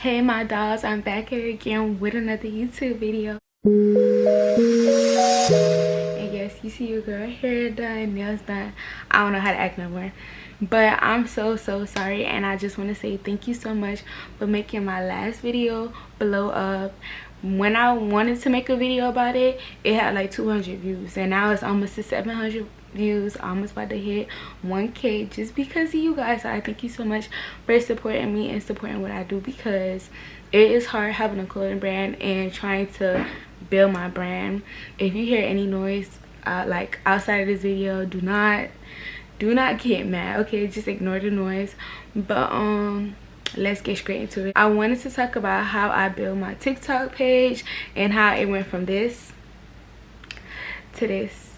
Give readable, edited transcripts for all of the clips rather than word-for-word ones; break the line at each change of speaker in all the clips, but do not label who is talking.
Hey my dolls, I'm back here again with another YouTube video. And yes, you see your girl hair done, nails done. I don't know how to act no more. But I'm so sorry, and I just want to say thank you so much for making my last video blow up. When I wanted to make a video about it, it had like 200 views, and now it's almost to 700 views, almost about to hit 1K just because of you guys. So I thank you so much for supporting me and supporting what I do, because it is hard having a clothing brand and trying to build my brand. If you hear any noise like outside of this video, do not get mad, okay? Just ignore the noise. But let's get straight into it. I wanted to talk about how I built my TikTok page and how it went from this to this,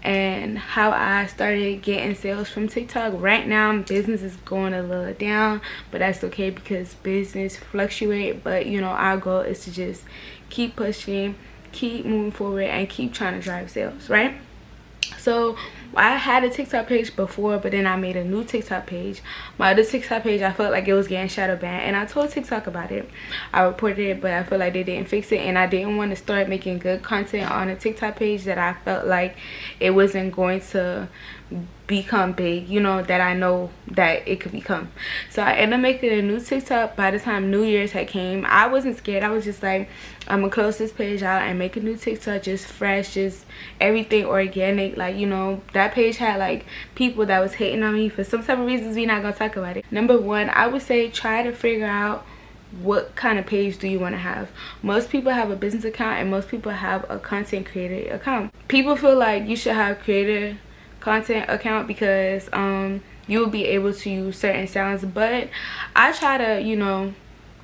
and how I started getting sales from TikTok. Right now business is going a little down, but that's okay because business fluctuate. But you know, our goal is to just keep pushing, keep moving forward, and keep trying to drive sales, right? So I had a TikTok page before, but then I made a new TikTok page. My other TikTok page, I felt like it was getting shadow banned, and I told TikTok about it. I reported it, but I feel like they didn't fix it, and I didn't want to start making good content on a TikTok page that I felt like it wasn't going to become big, you know, that I know that it could become. So I ended up making a new TikTok. By the time New Year's had came, I wasn't scared. I was just like, I'm gonna close this page out and make a new TikTok, just fresh, just everything organic. Like, you know, that page had like people that was hating on me for some type of reasons. We're not gonna talk about it. Number one, I would say try to figure out what kind of page do you want to have. Most people have a business account, and most people have a content creator account. People feel like you should have creator content account because you will be able to use certain sounds, but I try to, you know,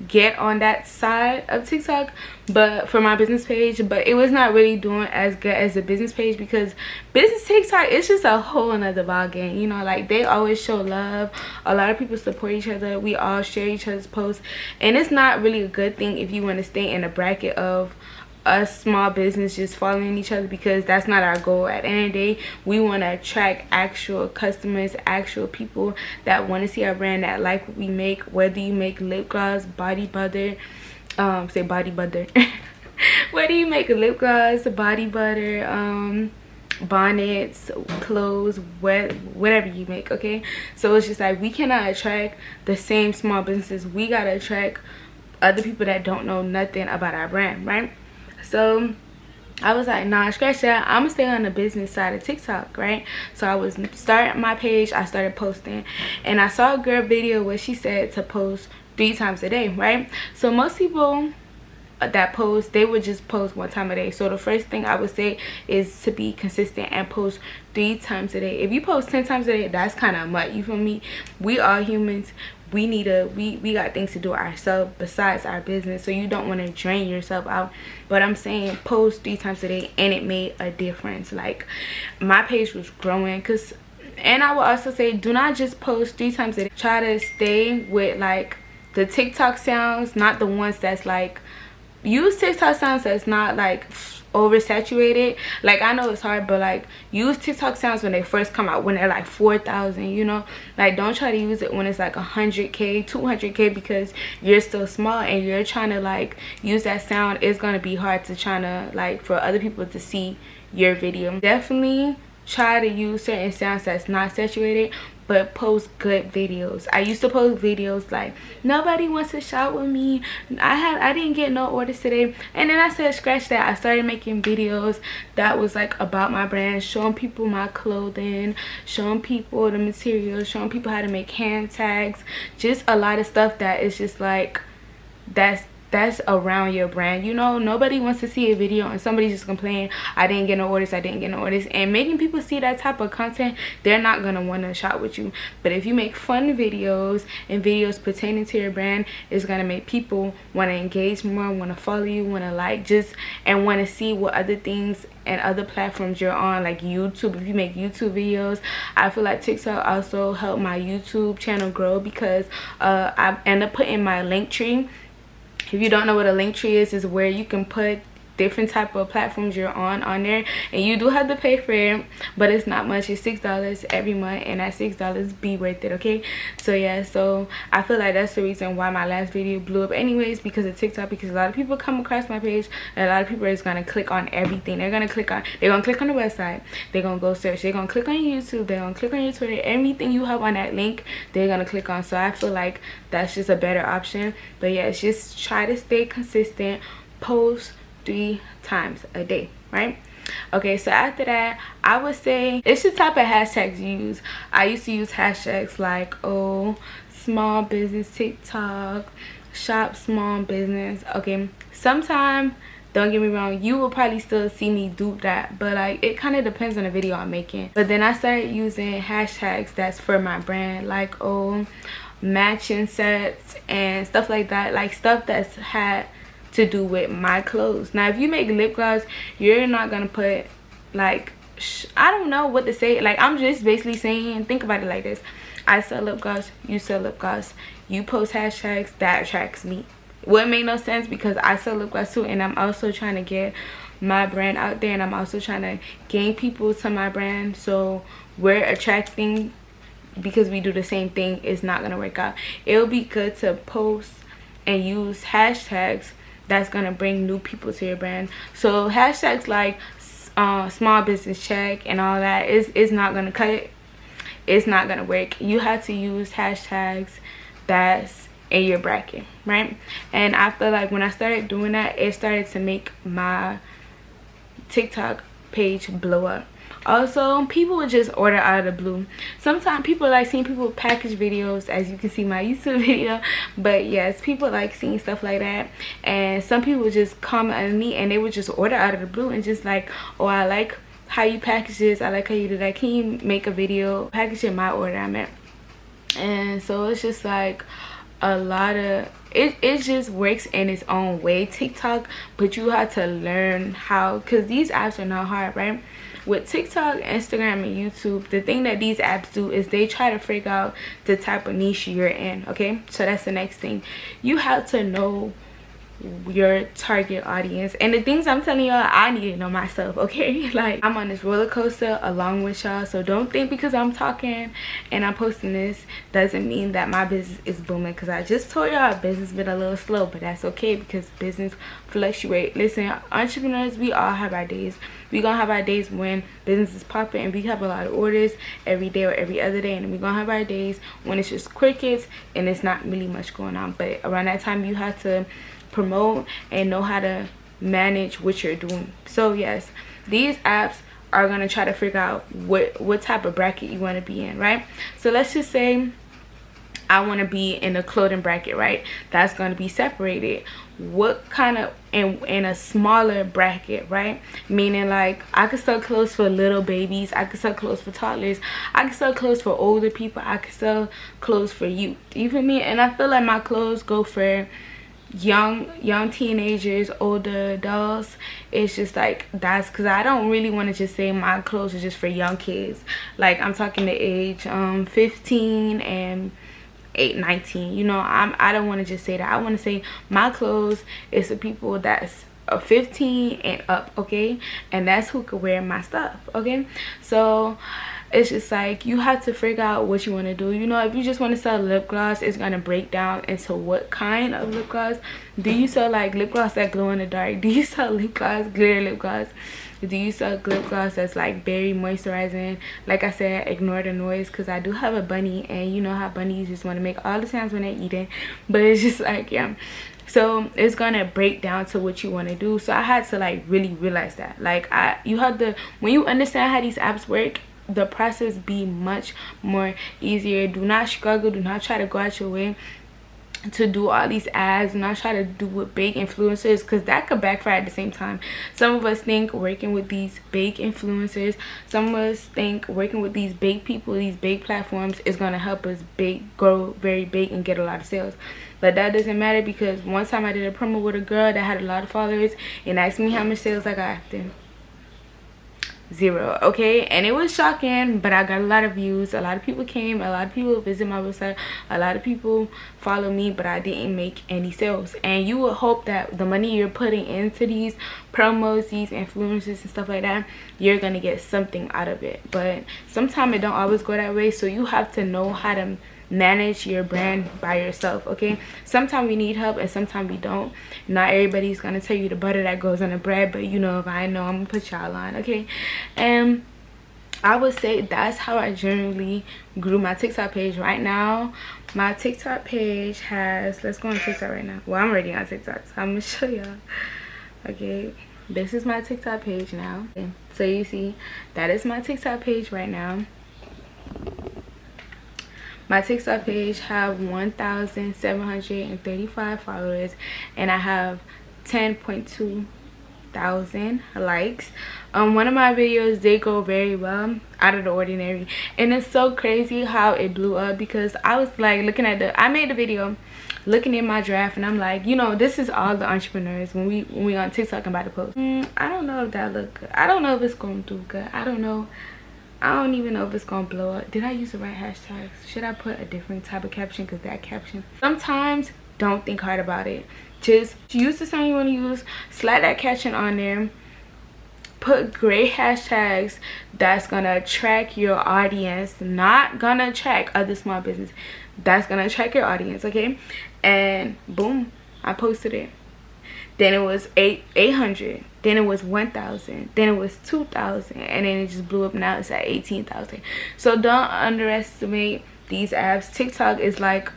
get on that side of TikTok but for my business page, but it was not really doing as good as the business page, because business TikTok is just a whole another ball game, you know. Like, they always show love, a lot of people support each other, we all share each other's posts, and it's not really a good thing if you want to stay in a bracket of a small business just following each other, because that's not our goal. At the end of the day, we want to attract actual customers, actual people that want to see our brand, that like what we make. Whether you make lip gloss, body butter, say body butter whether you make a lip gloss, body butter, bonnets, clothes, whatever you make, okay? So it's just like, we cannot attract the same small businesses. We gotta attract other people that don't know nothing about our brand, right? So I was like, nah, scratch that, I'm gonna stay on the business side of TikTok, right? So I was starting my page, I started posting, and I saw a girl video where she said to post 3 times a day, right? So most people that post, they would just post 1 time a day. So the first thing I would say is to be consistent and post 3 times a day. If you post 10 times a day, that's kind of much, you feel me? We are humans. We need we got things to do ourselves besides our business, so you don't want to drain yourself out. But I'm saying post 3 times a day, and it made a difference. Like, my page was growing. And I will also say, do not just post 3 times a day. Try to stay with like the TikTok sounds, not the ones that's like, use TikTok sounds that's not like oversaturated. Like, I know it's hard, but like, use TikTok sounds when they first come out, when they're like 4,000, you know. Like, don't try to use it when it's like 100K, 200K, because you're still small and you're trying to like use that sound. It's gonna be hard to try to like for other people to see your video. Definitely try to use certain sounds that's not saturated, but post good videos. I used to post videos like, nobody wants to shop with me, I didn't get no orders today, and then I said scratch that. I started making videos that was like about my brand, showing people my clothing, showing people the materials, showing people how to make hand tags, just a lot of stuff that is just like that's around your brand, you know. Nobody wants to see a video and somebody just complain, I didn't get no orders, I didn't get no orders. And making people see that type of content, they're not gonna want to shop with you. But if you make fun videos and videos pertaining to your brand, it's gonna make people want to engage more, want to follow you, want to like, just, and want to see what other things and other platforms you're on, like YouTube. If you make YouTube videos, I feel like TikTok also helped my YouTube channel grow, because I end up putting my link tree. If you don't know what a link tree is where you can put different type of platforms you're on there, and you do have to pay for it, but it's not much. It's $6 every month, and that $6 be worth it, okay? So yeah, so I feel like that's the reason why my last video blew up anyways, because of TikTok, because a lot of people come across my page and a lot of people is gonna click on everything. They're gonna click on the website, they're gonna go search, they're gonna click on YouTube, they're gonna click on your Twitter, everything you have on that link they're gonna click on. So I feel like that's just a better option. But yeah, just try to stay consistent, post 3 times a day, right? Okay, so after that, I would say it's the type of hashtags you use. I used to use hashtags like, oh, small business TikTok, shop small business. Okay, sometimes, don't get me wrong, you will probably still see me do that, but like it kind of depends on the video I'm making. But then I started using hashtags that's for my brand, like, oh, matching sets and stuff like that, like stuff that's had to do with my clothes. Now if you make lip gloss, you're not gonna put like, I don't know what to say, like I'm just basically saying, think about it like this: I sell lip gloss, you sell lip gloss, you post hashtags, that attracts me. Wouldn't make no sense, because I sell lip gloss too, and I'm also trying to get my brand out there, and I'm also trying to gain people to my brand. So we're attracting, because we do the same thing, it's not gonna work out. It'll be good to post and use hashtags that's gonna bring new people to your brand. So hashtags like small business check and all that is not gonna cut it. It's not gonna work. You have to use hashtags that's in your bracket, right? And I feel like when I started doing that, it started to make my TikTok page blow up. Also, people would just order out of the blue. Sometimes people like seeing people package videos, as you can see my YouTube video. But yes, people like seeing stuff like that. And some people would just comment on me and they would just order out of the blue and just like, oh, I like how you package this, I like how you do that, can you make a video packaging my order? I meant. And so it's just like a lot of it just works in its own way, TikTok, but you have to learn how, because these apps are not hard, right? With TikTok, Instagram, and YouTube, the thing that these apps do is they try to figure out the type of niche you're in, okay? So that's the next thing. You have to know your target audience, and the things I'm telling y'all, I need to know myself, okay? Like, I'm on this roller coaster along with y'all, so don't think because I'm talking and I'm posting this doesn't mean that my business is booming, because I just told y'all business been a little slow, but that's okay because business fluctuate. Listen, entrepreneurs, we all have our days. We gonna have our days when business is popping and we have a lot of orders every day or every other day, and we gonna have our days when it's just crickets and it's not really much going on. But around that time, you have to promote and know how to manage what you're doing. So yes, these apps are gonna try to figure out what type of bracket you want to be in, right? So let's just say I want to be in a clothing bracket, right? That's going to be separated. What kind of in a smaller bracket, right? Meaning like I could sell clothes for little babies, I could sell clothes for toddlers, I could sell clothes for older people, I could sell clothes for youth. You feel me? And I feel like my clothes go for young teenagers, older adults. It's just like, that's because I don't really want to just say my clothes are just for young kids. Like I'm talking the age 15 and 19, you know. I don't want to just say that. I want to say my clothes is for people that's 15 and up, okay? And that's who could wear my stuff, okay? So it's just like you have to figure out what you want to do. You know, if you just want to sell lip gloss, it's gonna break down into what kind of lip gloss. Do you sell like lip gloss that glow in the dark? Do you sell lip gloss, glitter lip gloss? Do you sell lip gloss that's like very moisturizing? Like I said, ignore the noise because I do have a bunny, and you know how bunnies just want to make all the sounds when they're eating. But it's just like, yeah, so it's gonna break down to what you want to do. So I had to like really realize that, like, you have to, when you understand how these apps work, the process be much more easier. Do not struggle, do not try to go out your way to do all these ads, and I try to do with big influencers, because that could backfire at the same time. Some of us think working with these big influencers, some of us think working with these big people, these big platforms is going to help us grow very big and get a lot of sales. But that doesn't matter, because one time I did a promo with a girl that had a lot of followers and asked me how much sales I got after. 0, okay? And it was shocking, but I got a lot of views. A lot of people came, a lot of people visit my website, a lot of people follow me, but I didn't make any sales. And you would hope that the money you're putting into these promos, these influencers and stuff like that, you're gonna get something out of it. But sometimes it don't always go that way, so you have to know how to manage your brand by yourself, okay? Sometimes we need help and sometimes we don't. Not everybody's gonna tell you the butter that goes on the bread, but you know, if I know, I'm gonna put y'all on, okay? And I would say that's how I generally grew my TikTok page. Right now my TikTok page has, let's go on TikTok right now. Well, I'm already on TikTok, so I'm gonna show y'all. Okay, this is my TikTok page now. Okay. So you see, that is my TikTok page right now. My TikTok page have 1,735 followers and I have 10.2 thousand likes. One of my videos did go very well, out of the ordinary, and it's so crazy how it blew up because I was like looking at I made the video looking at my draft and I'm like, you know, this is all the entrepreneurs when we on TikTok about to post. I don't know if that look good. I don't know if it's going to do good. I don't know. I don't even know if it's gonna blow up. Did I use the right hashtags? Should I put a different type of caption? Because that caption, sometimes don't think hard about it. Just use the same you want to use, slide that caption on there, put great hashtags that's gonna attract your audience, not gonna attract other small business, that's gonna attract your audience, okay? And boom, I posted it. Then it was 800, then it was 1,000, then it was 2,000, and then it just blew up. Now it's at 18,000. So don't underestimate these apps. TikTok is like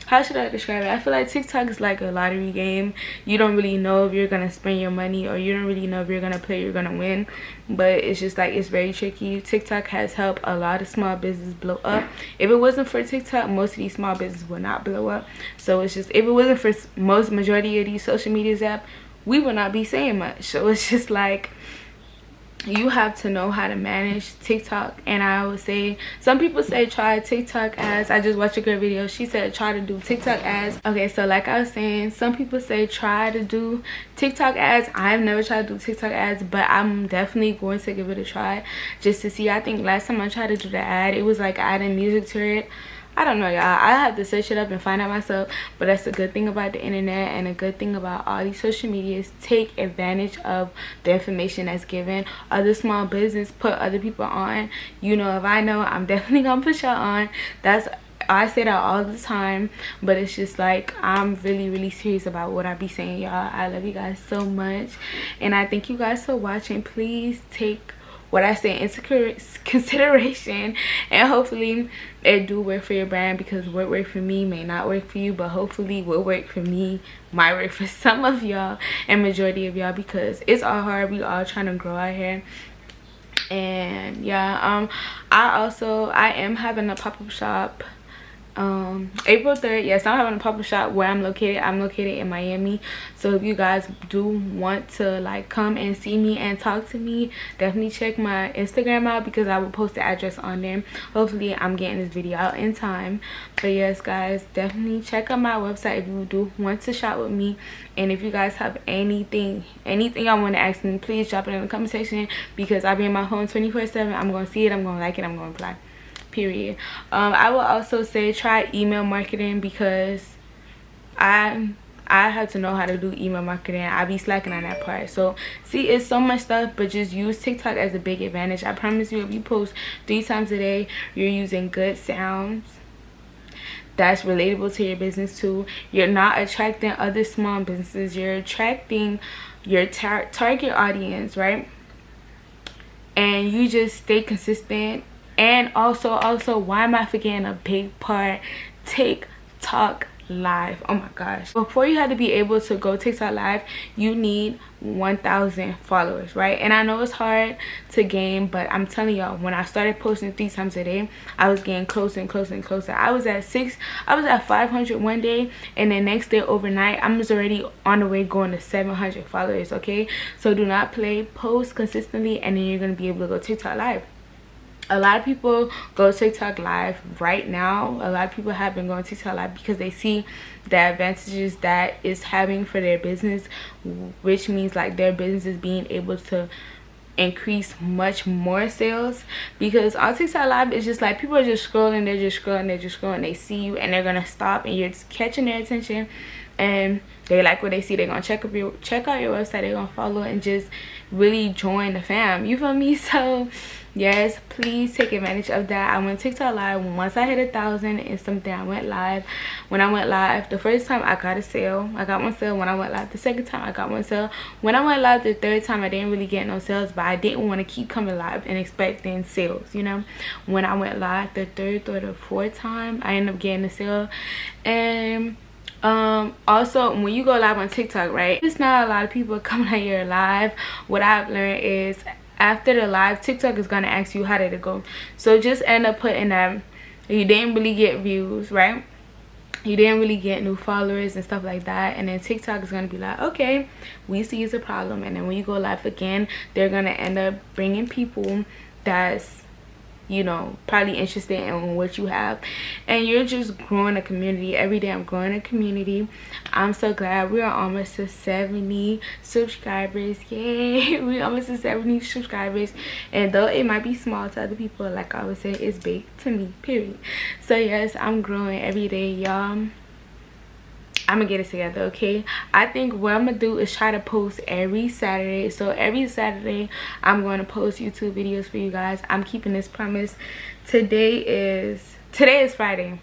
how should I describe it? I feel like TikTok is like a lottery game. You don't really know if you're gonna spend your money, or you don't really know if you're gonna play, you're gonna win. But it's just like, it's very tricky. TikTok has helped a lot of small business blow up. If it wasn't for TikTok, most of these small businesses would not blow up. So it's just, if it wasn't for majority of these social medias app, we would not be saying much. So it's just like, you have to know how to manage TikTok. And I would say, some people say try TikTok ads. I just watched a good video, she said try to do TikTok ads. Okay, so like I was saying, some people say try to do TikTok ads. I've never tried to do TikTok ads, but I'm definitely going to give it a try just to see. I think last time I tried to do the ad, it was like adding music to it. I don't know, y'all. I have to search it up and find out myself. But that's the good thing about the internet, and a good thing about all these social medias. Take advantage of the information that's given. Other small business put other people on. You know, if I know, I'm definitely gonna put y'all on. I say that all the time, but it's just like, I'm really serious about what I be saying, y'all. I love you guys so much, and I thank you guys for watching. Please take what I say into consideration, and hopefully it do work for your brand, because what worked for me may not work for you, but hopefully what worked for me might work for some of y'all and majority of y'all, because it's all hard. We all trying to grow out here. And yeah, I am having a pop-up shop April 3rd. Yes, I'm having a pop-up shop where I'm located in Miami. So if you guys do want to like come and see me and talk to me, definitely check my Instagram out, because I will post the address on there. Hopefully I'm getting this video out in time. But yes guys, definitely check out my website if you do want to shop with me. And if you guys have anything y'all want to ask me, please drop it in the comment section, because I'll be in my phone 24/7. I'm gonna see it, I'm gonna like it, I'm gonna reply. Period. I will also say try email marketing, because I have to know how to do email marketing. I be slacking on that part. So see, it's so much stuff, but just use TikTok as a big advantage. I promise you, if you post 3 times a day, you're using good sounds that's relatable to your business too. You're not attracting other small businesses, you're attracting your target audience, right? And you just stay consistent. And also, why am I forgetting a big part? TikTok live. Oh my gosh, before you had to be able to go TikTok live, you need 1,000 followers, right? And I know it's hard to gain, but I'm telling y'all, when I started posting 3 times a day, I was getting closer and closer and closer. I was at 500 one day, and the next day overnight I was already on the way going to 700 followers. Okay, so do not play. Post consistently, and then you're gonna be able to go TikTok live. A lot of people go TikTok live right now. A lot of people have been going TikTok live because they see the advantages that it's having for their business, which means like their business is being able to increase much more sales, because on TikTok live it's just like people are just scrolling, they see you and they're gonna stop and you're just catching their attention and they like what they see. They're gonna check out your website, they're gonna follow and just really join the fam, you feel me? So yes, please take advantage of that. I went TikTok live once I hit 1,000 and something. I went live. When I went live the first time, I got a sale. I got one sale when I went live. The second time, I got one sale. When I went live the third time, I didn't really get no sales, but I didn't want to keep coming live and expecting sales, you know. When I went live the third or the fourth time, I ended up getting a sale. And also when you go live on TikTok, right, it's not a lot of people coming at your live. What I've learned is after the live, TikTok is gonna ask you how did it go. So just end up putting that you didn't really get views, right, you didn't really get new followers and stuff like that, and then TikTok is gonna be like, okay, we see it's a problem. And then when you go live again, they're gonna end up bringing people that's, you know, probably interested in what you have, and you're just growing a community. Every day I'm growing a community. I'm so glad we are almost to 70 subscribers. Yay, we're almost to 70 subscribers, and though it might be small to other people, like I would say, it's big to me, period. So yes, I'm growing every day, y'all. I'm gonna get it together, okay? I think what I'm gonna do is try to post every Saturday. So every Saturday I'm going to post YouTube videos for you guys. I'm keeping this promise. Today is Friday,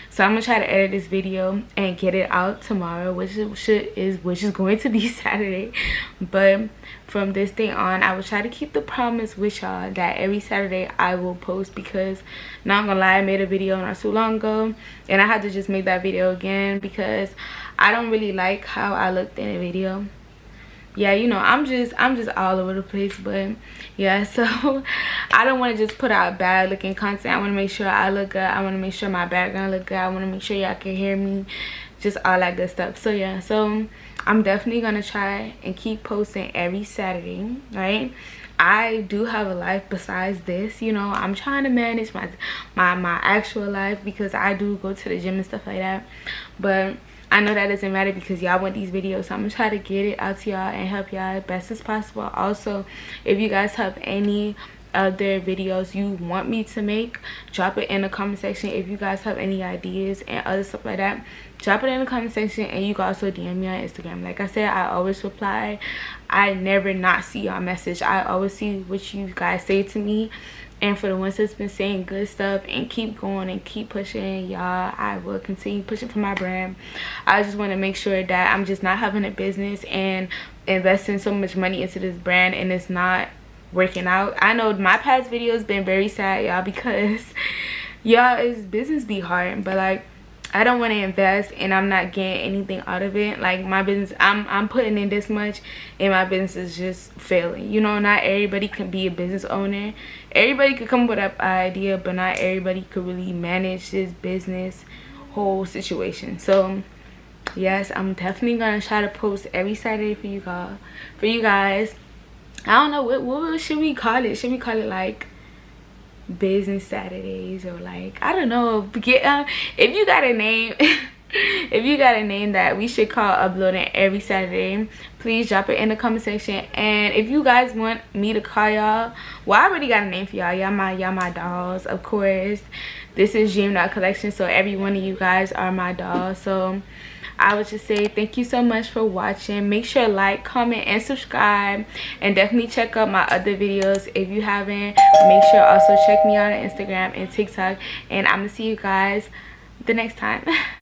so I'm gonna try to edit this video and get it out tomorrow, which is going to be Saturday. But from this day on, I will try to keep the promise with y'all that every Saturday I will post, because not gonna lie, I made a video not too long ago and I had to just make that video again because I don't really like how I looked in the video. Yeah, you know, I'm just all over the place. But yeah, so I don't want to just put out bad looking content. I want to make sure I look good. I want to make sure my background look good. I want to make sure y'all can hear me, just all that good stuff. So yeah, so I'm definitely gonna try and keep posting every Saturday, right? I do have a life besides this, you know. I'm trying to manage my actual life, because I do go to the gym and stuff like that, but I know that doesn't matter because y'all want these videos. So I'm gonna try to get it out to y'all and help y'all as best as possible. Also, if you guys have any other videos you want me to make, drop it in the comment section. If you guys have any ideas and other stuff like that, drop it in the comment section. And you can also DM me on Instagram. Like I said, I always reply. I never not see y'all message. I always see what you guys say to me. And for the ones that's been saying good stuff and keep going and keep pushing, y'all, I will continue pushing for my brand. I just want to make sure that I'm just not having a business and investing so much money into this brand and it's not working out. I know my past videos been very sad, y'all, because y'all, it's business be hard, but like I don't want to invest and I'm not getting anything out of it. Like my business, I'm putting in this much and my business is just failing. You know, not everybody can be a business owner. Everybody could come with an idea, but not everybody could really manage this business whole situation. So yes, I'm definitely gonna try to post every Saturday for you guys. I don't know what should we call it? Should we call it like business Saturdays, or like, I don't know, if you got a name if you got a name that we should call uploading every Saturday, please drop it in the comment section. And if you guys want me to call y'all, well, I already got a name for y'all. Y'all my dolls, of course. This is Dream Doll Collection, so every one of you guys are my dolls. So I would just say thank you so much for watching. Make sure to like, comment, and subscribe. And definitely check out my other videos if you haven't. Make sure also check me out on Instagram and TikTok. And I'm going to see you guys the next time.